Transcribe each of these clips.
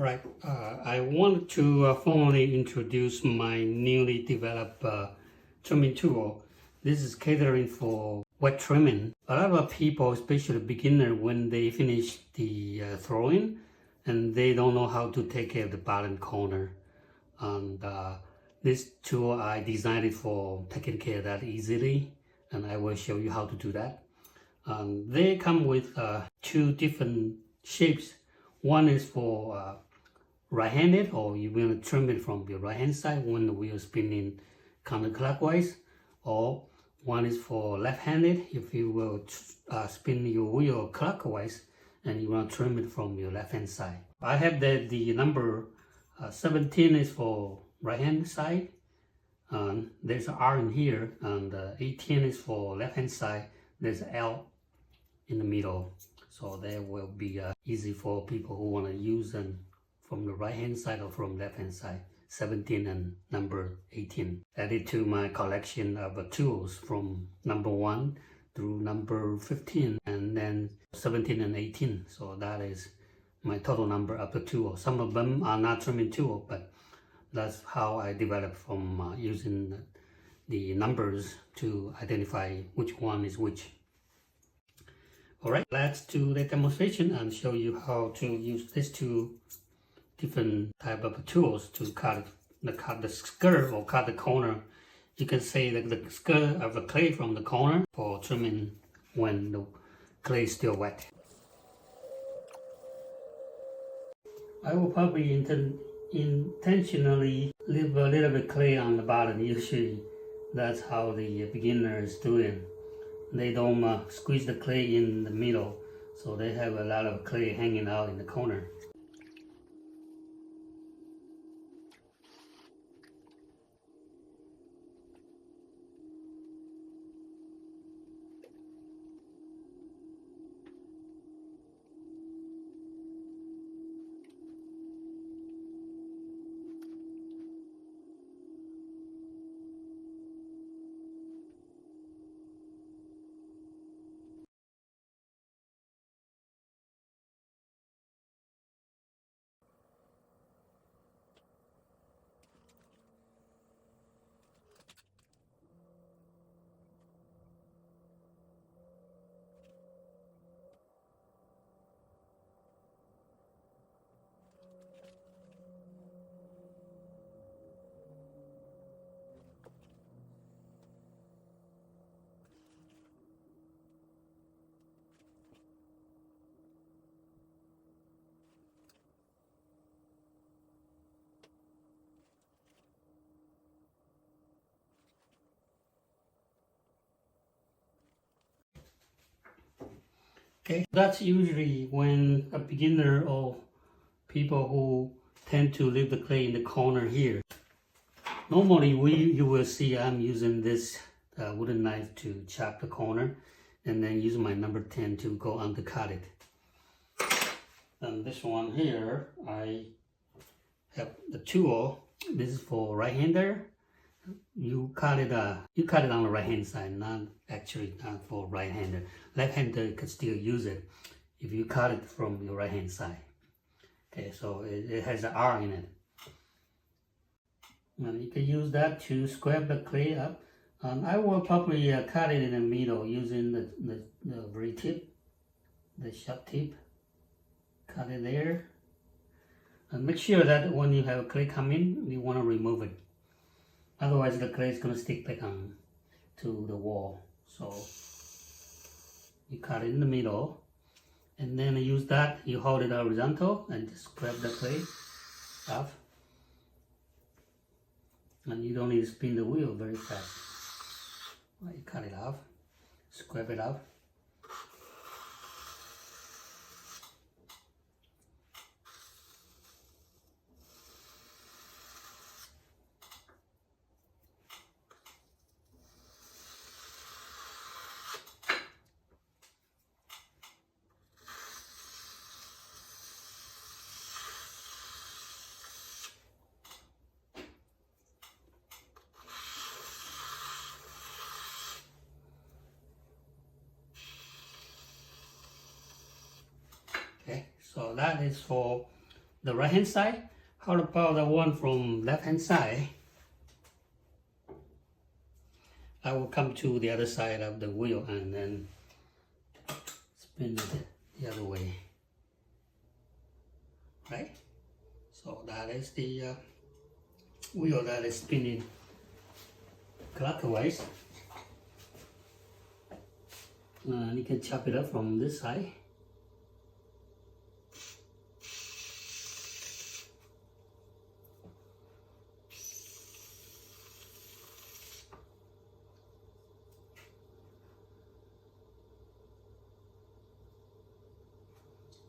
Alright, I want to formally introduce my newly developed trimming tool. This is catering for wet trimming. A lot of people, especially beginners, when they finish the throwing and they don't know how to take care of the bottom corner. And this tool, I designed it for taking care of that easily, and I will show you how to do that. They come with two different shapes. One is for right-handed, or you will trim it from your right-hand side when the wheel is spinning counterclockwise, or one is for left-handed if you will spin your wheel clockwise and you want to trim it from your left-hand side. I have the number 17 is for right-hand side, there's an R in here, and 18 is for left-hand side, there's an L in the middle, so that will be easy for people who want to use them from the right hand side or from left hand side. 17 and number 18 added to my collection of tools from number 1 through number 15, and then 17 and 18, so that is my total number of the tools. Some of them are not trimming tool, but that's how I developed from using the numbers to identify which one is which. Alright, let's do the demonstration and show you how to use these two different type of tools to cut the skirt or cut the corner. You can say that the skirt of the clay from the corner for trimming when the clay is still wet. I will probably intentionally leave a little bit clay on the bottom. Usually that's how the beginners do it. They don't squeeze the clay in the middle, so they have a lot of clay hanging out in the corner. Okay, that's usually when a beginner or people who tend to leave the clay in the corner here. Normally you will see I'm using this wooden knife to chop the corner, and then use my number 10 to go undercut it. And this one here, I have the tool. This is for right-hander. You cut it on the right hand side, not for right-hander. Left-hander could still use it if you cut it from your right hand side. Okay, so it has an R in it. And you can use that to scrape the clay up. I will probably cut it in the middle using the very tip, the sharp tip. Cut it there. And make sure that when you have clay come in, you want to remove it. Otherwise the clay is going to stick back on to the wall. So you cut it in the middle, and then use that, you hold it horizontal and just grab the clay off. And you don't need to spin the wheel very fast. You cut it off, scrape it off. Okay, so that is for the right hand side. How about the one from left hand side? I will come to the other side of the wheel and then spin it the other way, right? So that is the wheel that is spinning clockwise. And you can chop it up from this side.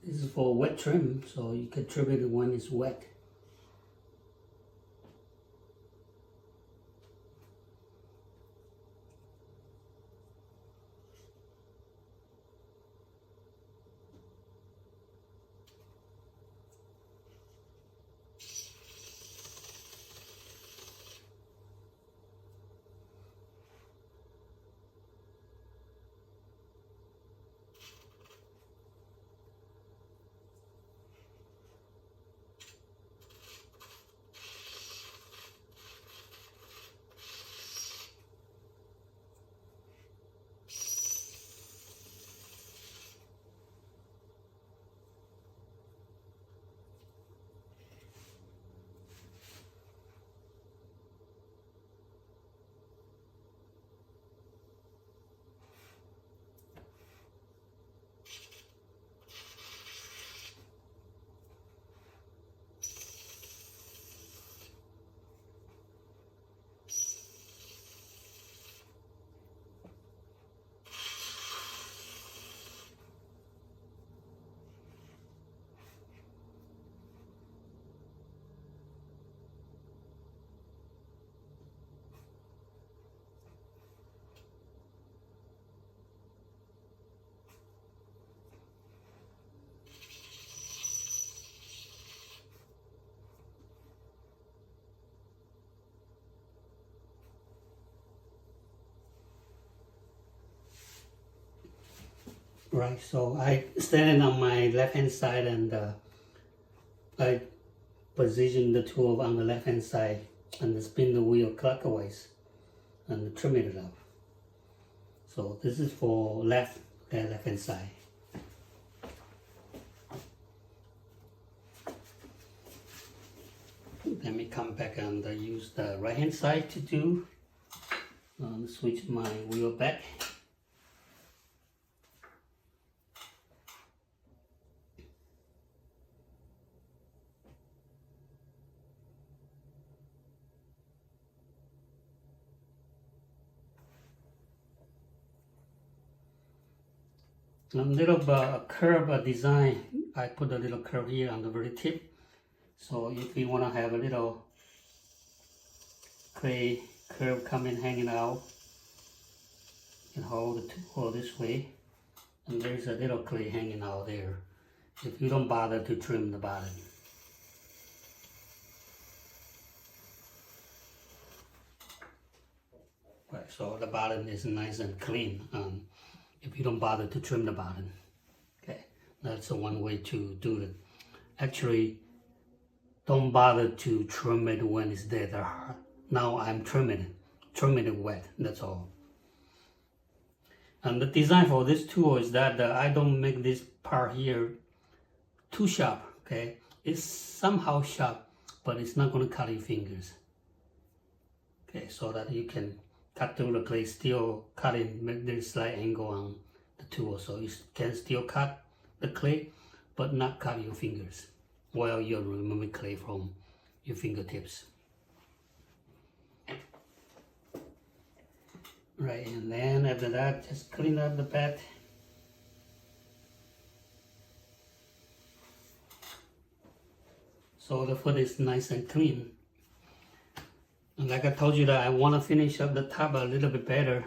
This is for wet trim, so you can trim it when it's wet. Right, so I standing on my left hand side and I position the tool on the left hand side and spin the wheel clockwise and trim it up. So this is for left hand side. Let me come back and use the right hand side to do. Switch my wheel back. A little curve design. I put a little curve here on the very tip. So if you want to have a little clay curve coming hanging out, you can hold the tool this way, and there's a little clay hanging out there. If you don't bother to trim the bottom. Right, so the bottom is nice and clean. If you don't bother to trim the bottom, okay, that's the one way to do it. Actually, don't bother to trim it when it's dead or hard. Now I'm trimming it wet, that's all. And the design for this tool is that I don't make this part here too sharp, okay? It's somehow sharp, but it's not gonna cut your fingers. Okay, so that you can cut through the clay, still cutting, make this slight angle on the tool, so you can still cut the clay, but not cut your fingers while you're removing clay from your fingertips. Right, and then after that, just clean up the bed. So the foot is nice and clean. And like I told you that I want to finish up the top a little bit better.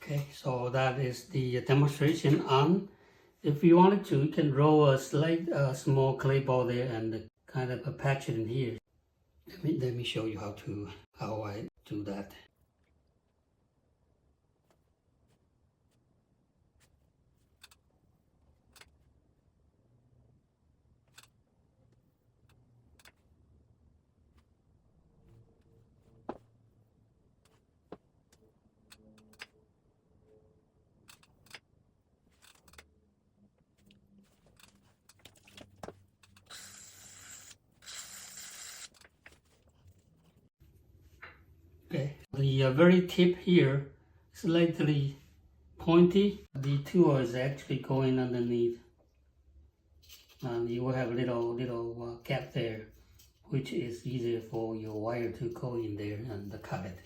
Okay, so that is the demonstration on. If you wanted to, you can roll a slight small clay ball there and kind of patch it in here. Let me show you how I do that. Okay, the very tip here is slightly pointy. The tool is actually going underneath, and you will have a little gap there, which is easier for your wire to go in there and cut it.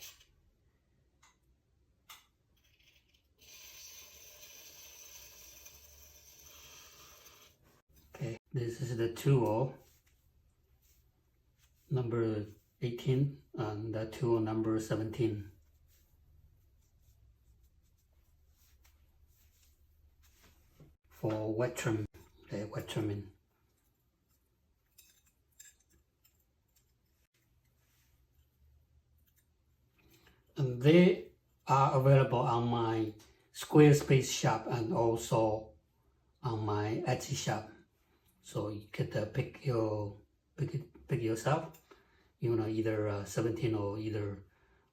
Okay, this is the tool number 18 and the tool number 17. For wet trim, wet trimming. And they are available on my Squarespace shop and also on my Etsy shop. So you could pick yourself, either 17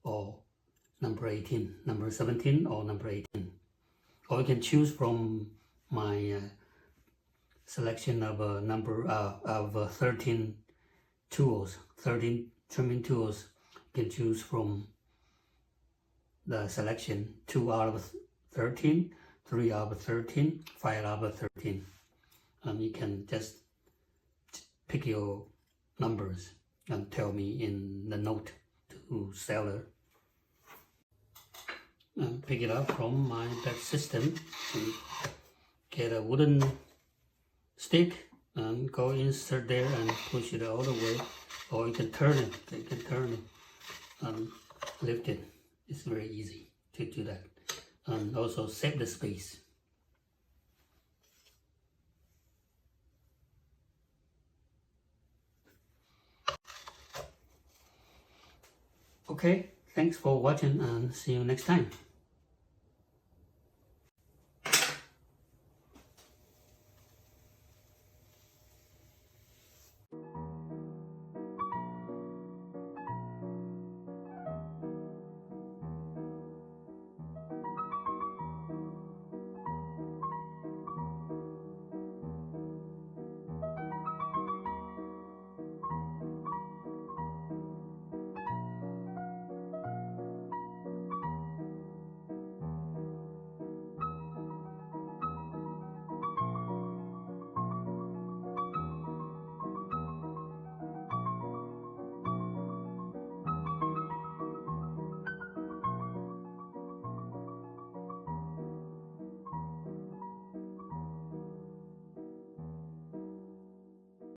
or number 18, number 17 or number 18. Or you can choose from my selection of of 13 tools, 13 trimming tools. You can choose from the selection 2 out of 13, 3 out of 13, 5 out of 13. And you can just pick your numbers and tell me in the note to seller. And pick it up from my bed system and get a wooden stick and go insert there and push it all the way, or you can turn it. And lift it. It's very easy to do that, and also save the space. Okay, thanks for watching and see you next time.